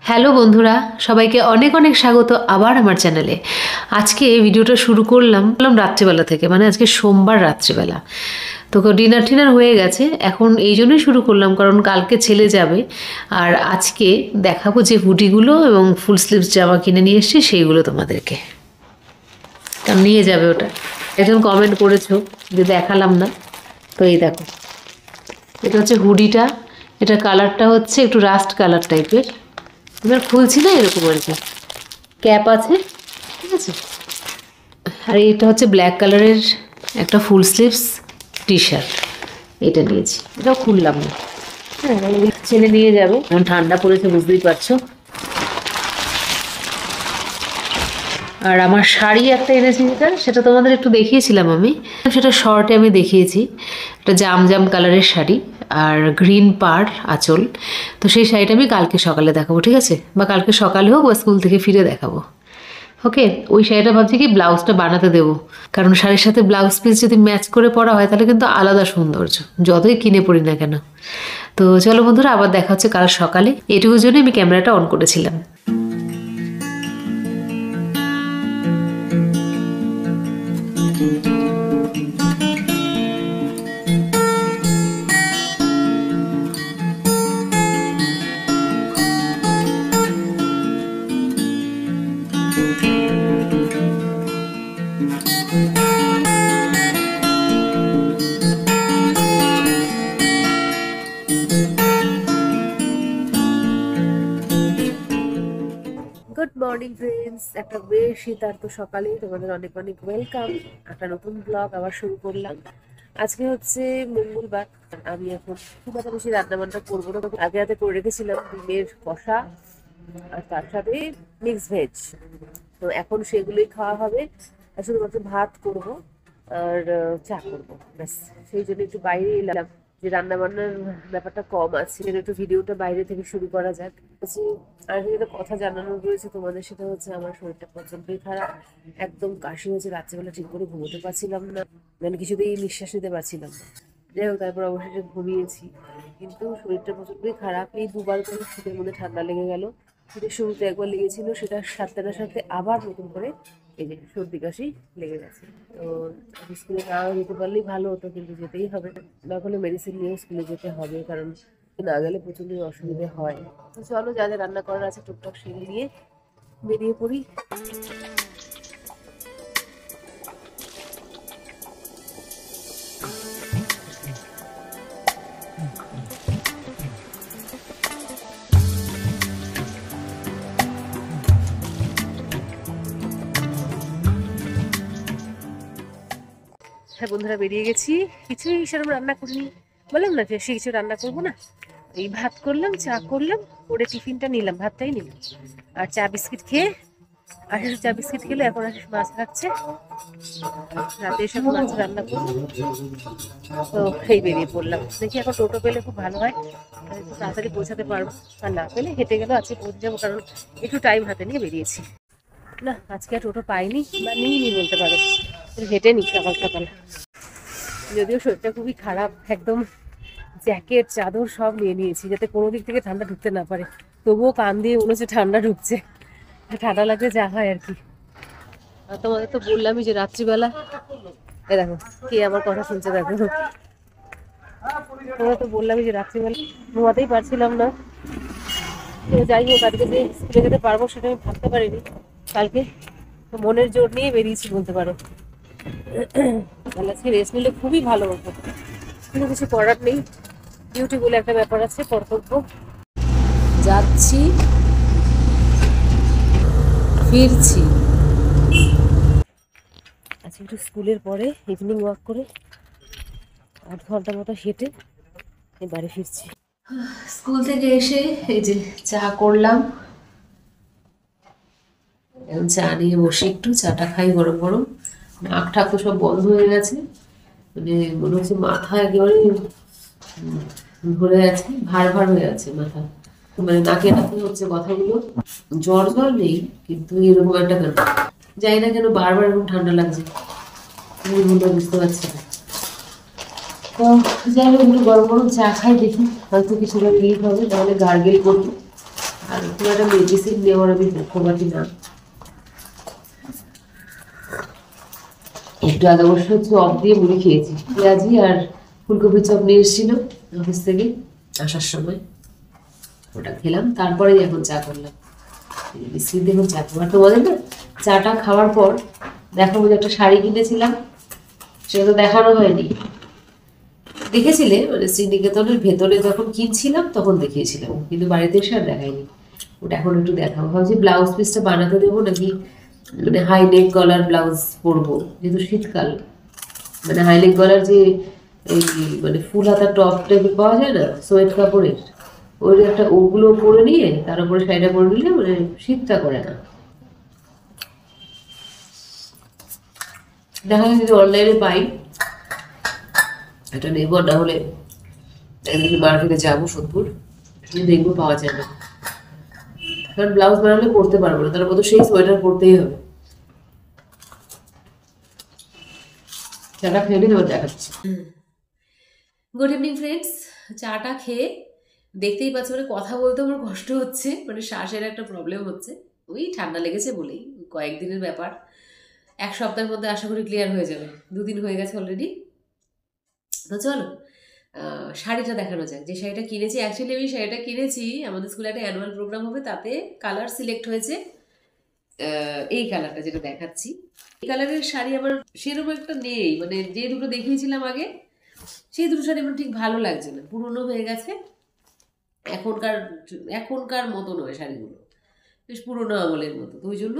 Hello বন্ধুরা, সবাইকে অনেক অনেক স্বাগত আবার আমার চ্যানেলে। আজকে ভিডিওটা শুরু করলাম রাত্রিবেলা থেকে, মানে আজকে সোমবার রাত্রিবেলা। তো ডিনার টিনার হয়ে গেছে, এখন এই জন্যই শুরু করলাম কারণ কালকে ছেলে যাবে। আর আজকে দেখাবো যে হুডিগুলো এবং ফুল স্লিভস জামা কিনে নিয়ে এসেছি সেইগুলো তোমাদেরকে। কারণ নিয়ে যাবে ওটা। একজন কমেন্ট করেছো যে দেখালাম না, তো এই দেখো, এটা হচ্ছে হুডিটা। এটা কালারটা হচ্ছে একটু রাস্ট কালার টাইপের। এবার খুলছি না, এরকম আর কি ক্যাপ আছে, ঠিক আছে। আর এটা হচ্ছে ব্ল্যাক কালারের একটা ফুল স্লিভস টি শার্ট, এটা নিয়েছি। এটাও খুললাম না, হ্যাঁ ছেলে নিয়ে যাবে, এখন ঠান্ডা পড়েছে বুঝতেই পারছো। আর আমার শাড়ি একটা এনেছি, সেটা তোমাদের একটু দেখিয়েছিলাম আমি, সেটা শর্টে আমি দেখিয়েছি। একটা জাম জাম কালারের শাড়ি আর গ্রিন পাড় আঁচল। তো সেই শাড়িটা আমি কালকে সকালে দেখাবো, ঠিক আছে, বা কালকে সকালে হোক বা স্কুল থেকে ফিরে দেখাবো। ওকে, ওই শাড়িটা ভাবছি কি ব্লাউজটা বানাতে দেবো, কারণ শাড়ির সাথে ব্লাউজ পিস যদি ম্যাচ করে পরা হয় তাহলে কিন্তু আলাদা সৌন্দর্য, যতই কিনে পড়ি না কেন। তো চলো বন্ধুরা, আবার দেখা হচ্ছে কাল সকালে। এটুকুর জন্য আমি ক্যামেরাটা অন করেছিলাম। গুড মর্নিং ফ্রেন্ডস, একটা বেশ শীতার্ত সকালে তোমাদের অনেক অনেক ওয়েলকাম। একটা নতুন ব্লগ আবার শুরু করলাম। আজকে হচ্ছে মঙ্গলবার। আমি এখন খুব একটা বেশি রান্না বান্না করবো না, আগে রাতে করে রেখেছিলাম ডিমের কষা আর তার সাথে মিক্স ভেজ। তো এখন সেগুলোই খাওয়া হবে, আর শুধুমাত্র ভাত করবো আর চা করবো, ব্যাস। সেই জন্য একটু বাইরে এলাম, যে রান্না বান্নার ব্যাপারটা কম আছে, একটু ভিডিওটা বাইরে থেকে শুরু করা যাক। আর একটা কথা জানানোর রয়েছে তোমাদের, সেটা হচ্ছে আমার শরীরটা প্রচন্ডই খারাপ, একদম কাশি হয়েছে, রাত্রেবেলা ঠিক করে ঘুমোতে পারছিলাম না, মানে কিছুতেই নিঃশ্বাস নিতে পারছিলাম না। যাই হোক, তারপর অবশেষে ঘুমিয়েছি, কিন্তু শরীরটা প্রচন্ডই খারাপ। এই দুবার করে শীতের মধ্যে ঠান্ডা লেগে গেল। শীতের শুরুতে একবার লেগেছিল, সেটার সাথে সাথে আবার নতুন করে এই যে সর্দি কাশি লেগে গেছে। তো স্কুলে না যেতে পারলেই ভালো হতো, কিন্তু যেতেই হবে, না হলে মেডিসিন নিয়ে স্কুলে যেতে হবে, কারণ না গেলে প্রচন্ড অসুবিধে হয়। তো চলো, যা যা রান্না করার আছে টুকটাক সেরে নিয়ে বেরিয়ে পড়ি। হ্যাঁ বন্ধুরা, বেরিয়ে গেছি। কিছুই সেরকম রান্না করিনি, বললাম না বেশি কিছু রান্না করবো না। এই ভাত করলাম, চা করলাম, ওরে টিফিনটা নিলাম, ভাতটাই নিলাম, আর চা বিস্কিট খেয়ে আশিস চা বিস্কিট খেলে এখন আশিস মাছ রাখছে, রাতে এসব মাছ রান্না করবো। তো এই বেরিয়ে পড়লাম, দেখি এখন টোটো পেলে খুব ভালো হয়, একটু তাড়াতাড়ি পৌঁছাতে পারবো, আর না পেলে হেঁটে গেলেও আজকে পৌঁছে যাবো, কারণ একটু টাইম হাতে নিয়ে বেরিয়েছি। না, আজকে আর টোটো পাইনি, বা নিইনি বলতে পারো, হেঁটে নি সকাল সকাল। যদিও শরীরটা খুবই খারাপ, একদম জ্যাকেট চাদর সব নিয়ে নিয়েছি যাতে কোনো দিক থেকে ঠান্ডা ঢুকতে না পারে, তবুও কান দিয়ে মনে হচ্ছে ঠান্ডা ঢুকছে। ঠান্ডা লাগলে যা হয় আর কি। আর তোমাদের তো বললামই যে রাত্রিবেলা, এ দেখো কে আমার কথা শুনছে, দেখো। তোমাদের তো বললামই যে রাত্রিবেলা ঘুমাতেই পারছিলাম না। তো যাই হোক, আজকে যে স্কুলে যেতে পারবো সেটা আমি ভাবতে পারিনি কালকে, তো মনের জোর নিয়ে বেরিয়েছি বলতে পারো। তাহলে আজকে রেস্ট নিলে খুবই ভালো হতো, কিন্তু কিছু করার নেই, ডিউটি বলে একটা ব্যাপার আছে, কর্তব্য। যাচ্ছি ফিরছি, আজকে একটু স্কুলের পরে ইভিনিং ওয়াক করে 8 ঘন্টার মতো হেঁটে বাড়ি ফিরছি। স্কুল থেকে এসে এই যে চা করলাম, চা নিয়ে বসে একটু চাটা খাই গরম গরম। নাক ঠাক তো সব বন্ধ হয়ে গেছে, মানে মনে হচ্ছে মাথা একেবারে ধরে আছে, ভার ভার হয়ে আছে মাথা, মানে নাকে নাকে হচ্ছে কথাগুলো। জ্বর জ্বর নেই, কিন্তু এরকম একটা কেন জানি না কেন বারবার এরকম ঠান্ডা লাগছে, বুঝতে পারছি না। তো যাই হোক, একটু গরম গরম চা খাই, দেখি হয়তো কিছুটা রিলিফ হবে, তাহলে গার্গেল করবো, আর খুব একটা মেডিসিন নেওয়ার আমি পক্ষপাতি না। একটু আগে অবশ্য চপ দিয়ে মুড়ি খেয়েছি, পেঁয়াজি আর ফুলকপির চপ নিয়ে এসেছিল অফিস থেকে আসার সময়, ওটা খেলাম। তারপরে এখন চা করলাম, বিস্কিট দিয়ে চা খাবো। আর তোমাদের না চাটা খাওয়ার পর দেখো যে একটা শাড়ি কিনেছিলাম, সেটা তো দেখানো হয়নি। দেখেছিলে মানে শ্রীনিকেতনের ভেতরে যখন কিনছিলাম তখন দেখিয়েছিলাম, কিন্তু বাড়িতে এসে আর দেখাইনি। ওটা এখন একটু দেখাবো। ভাবছি ব্লাউজ পিসটা বানাতে দেবো নাকি মানে হাই নেক গলার ব্লাউজ পরবো, যেহেতু শীতকাল। মানে হাই নেক গলার যে এই মানে ফুল হাতা টপ টাইপের পাওয়া যায় না সোয়েট কাপড়ের, ওই একটা ওগুলো পরে নিয়ে তার উপরে শাড়িটা পরে নিলে মানে শীতটা করে না। দেখা যায় যদি অনলাইনে পাই এটা নেবো, না হলে একদিন মার্কেটে যাবো সোদপুর, দেখবো পাওয়া যায় না। কারণ ব্লাউজ বানালে পরতে পারবো না, তার মতো সেই সোয়েটার পরতেই হবে। চাটা খেয়ে নিয়ে দেখাচ্ছি। Good evening friends. চাটা খেয়ে দেখতেই পাচ্ছি মানে কথা বলতে আমার কষ্ট হচ্ছে, মানে শ্বাসের একটা প্রবলেম হচ্ছে। ওই ঠান্ডা লেগেছে বলেই, কয়েকদিনের ব্যাপার, এক সপ্তাহের মধ্যে আশা করি ক্লিয়ার হয়ে যাবে। 2 দিন হয়ে গেছে অলরেডি। তো চলো শাড়িটা দেখানো যাক। যে শাড়িটা কিনেছি, অ্যাকচুয়ালি আমি শাড়িটা কিনেছি আমাদের স্কুলে একটা অ্যানুয়াল প্রোগ্রাম হবে, তাতে কালার সিলেক্ট হয়েছে এই কালারটা যেটা দেখাচ্ছি। এই কালারের শাড়ি আমার সেরকম একটা নেই, মানে যে দুটো দেখিয়েছিলাম আগে সেই দুটো শাড়ি আমার ঠিক ভালো লাগছে না, পুরনো হয়ে গেছে। এখনকার মতো নয় শাড়িগুলো, বেশ পুরোনো আমলের মতো। তো ওই জন্য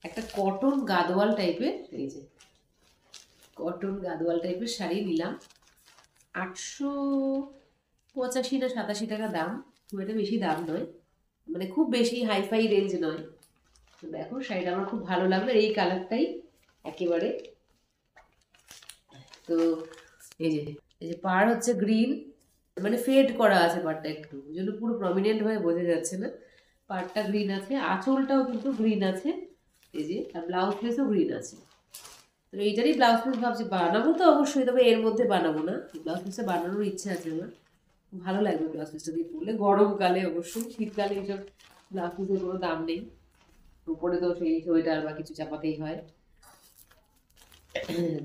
একটা কটন গাদোয়াল টাইপের, এই যে কটন গাদোয়াল টাইপের শাড়ি নিলাম। 885 না 87 টাকা দাম, খুব একটা বেশি দাম নয়, মানে খুব বেশি হাইফাই রেঞ্জ নয়। তো দেখো শাড়িটা আমার খুব ভালো লাগলো, এই কালারটাই একেবারে। তো এই যে পাড় হচ্ছে গ্রিন, মানে ফেড করা আছে পাড়টা একটু, ওই জন্য পুরো প্রমিনেন্ট হয়ে বোঝা যাচ্ছে না। পাড়টা গ্রিন আছে, আঁচলটাও কিন্তু গ্রিন আছে, এই যে, আর ব্লাউজ পিসও গ্রিন আছে। তো এইটারই ব্লাউজ পিস ভাবছি বানাবো, তো অবশ্যই, তবে এর মধ্যে বানাবো না। ব্লাউজ পিসটা বানানোর ইচ্ছে আছে আমার, ভালো লাগবে ব্লাউজ পিসটা দিয়ে পরলে গরমকালে। অবশ্যই শীতকালে এইসব ব্লাউজ পিসের কোনো দাম নেই, উপরে তো সেই সোয়েটার বা কিছু চাপাতেই হয়।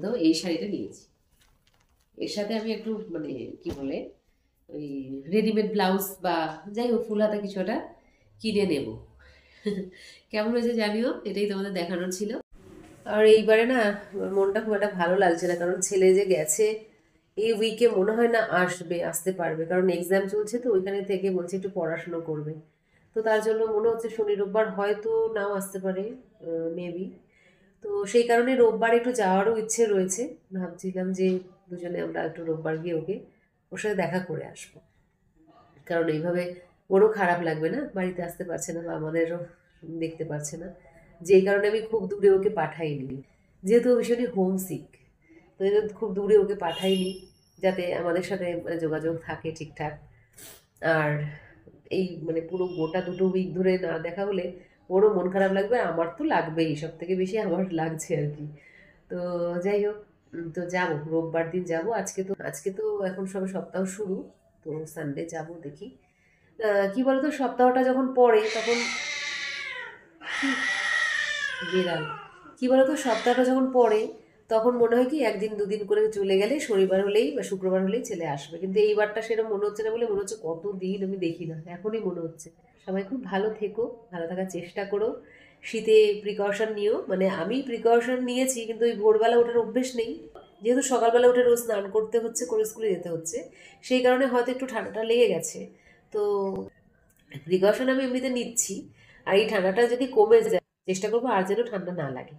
তো এই শাড়িটা নিয়েছি, এর সাথে আমি একটু মানে কি বলে ওই রেডিমেড ব্লাউজ বা যাই হোক ফুল হাতা কিছু একটা কিনে নেব। কেমন হয়েছে জানিও, এটাই তোমাদের দেখানোর ছিল। আর এইবারে না মনটা খুব একটা ভালো লাগছে না, কারণ ছেলে যে গেছে এই উইকে মনে হয় না আসতে পারবে, কারণ এক্সাম চলছে, তো ওইখানে থেকে বলছে একটু পড়াশুনো করবে। তো তার জন্য মনে হচ্ছে শনি রোববার হয়তো নাও আসতে পারে, মেবি। তো সেই কারণে রোববার একটু যাওয়ারও ইচ্ছে রয়েছে। ভাবছিলাম যে দুজনে আমরা একটু রোববার গিয়ে ওর সাথে দেখা করে আসবো, কারণ এইভাবে ওরও খারাপ লাগবে না, বাড়িতে আসতে পারছে না বা আমাদেরও দেখতে পারছে না। যেই কারণে আমি খুব দূরে ওকে পাঠাইনি, যেহেতু ও ভীষণই হোমসিক, তো এই জন্য খুব দূরে ওকে পাঠাইনি, যাতে আমাদের সাথে মানে যোগাযোগ থাকে ঠিকঠাক। আর এই মানে পুরো গোটা 2 উইক ধরে না দেখা হলে ওরও মন খারাপ লাগবে, আমার তো লাগবেই, সব থেকে বেশি আমার লাগছে আর কি। তো যাই হোক, তো যাবো রোববার দিন যাবো। আজকে তো এখন সবে সপ্তাহ শুরু, তো সানডে যাব দেখি। কি বলতো সপ্তাহটা যখন পড়ে তখন বেড়াল, কি বলতো সপ্তাহটা যখন পড়ে তখন মনে হয় কি 1 দিন 2 দিন করে চলে গেলে শনিবার হলেই বা শুক্রবার হলেই ছেলে আসবে, কিন্তু এইবারটা সেরকম মনে হচ্ছে না, বলে মনে হচ্ছে কত দিন আমি দেখি না, এখনই মনে হচ্ছে। সবাই খুব ভালো থেকো, ভালো থাকার চেষ্টা করো, শীতে প্রিকশন নিও। মানে আমি প্রিকশন নিয়েছি, কিন্তু ওই ভোরবেলা ওঠার অভ্যেস নেই, যেহেতু সকালবেলা উঠে রোজ স্নান করতে হচ্ছে, করে স্কুলে যেতে হচ্ছে, সেই কারণে হয়তো একটু ঠান্ডাটা লেগে গেছে। তো প্রিকশন আমি এমনিতে নিচ্ছি, আর এই ঠান্ডাটা যদি কমে যায় চেষ্টা করবো আর যেন ঠান্ডা না লাগে।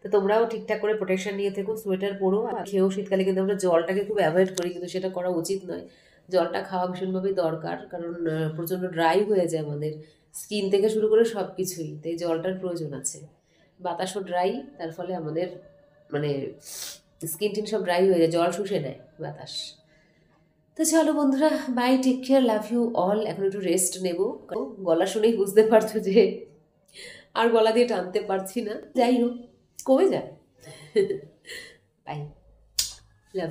তো তোমরাও ঠিকঠাক করে প্রোটেকশন নিয়ে থেকো, সোয়েটার পরো। আর খেয়েও শীতকালে কিন্তু আমরা জলটাকে খুব অ্যাভয়েড করি, কিন্তু সেটা করা উচিত নয়। জলটা খাওয়া ভীষণভাবেই দরকার, কারণ প্রচণ্ড ড্রাই হয়ে যায় আমাদের স্কিন থেকে শুরু করে সব কিছুই, তাই জলটার প্রয়োজন আছে। বাতাসও ড্রাই, তার ফলে আমাদের মানে স্কিন টিন সব ড্রাই হয়ে যায়, জল শুষে নেয় বাতাস। তো চলো বন্ধুরা, bye, take care, love you all. এখন একটু রেস্ট নেব, গলা শুনেই বুঝতে পারছো যে আর গলা দিয়ে টানতে পারছি না। যাই হোক, কমে যায়। Bye, love you.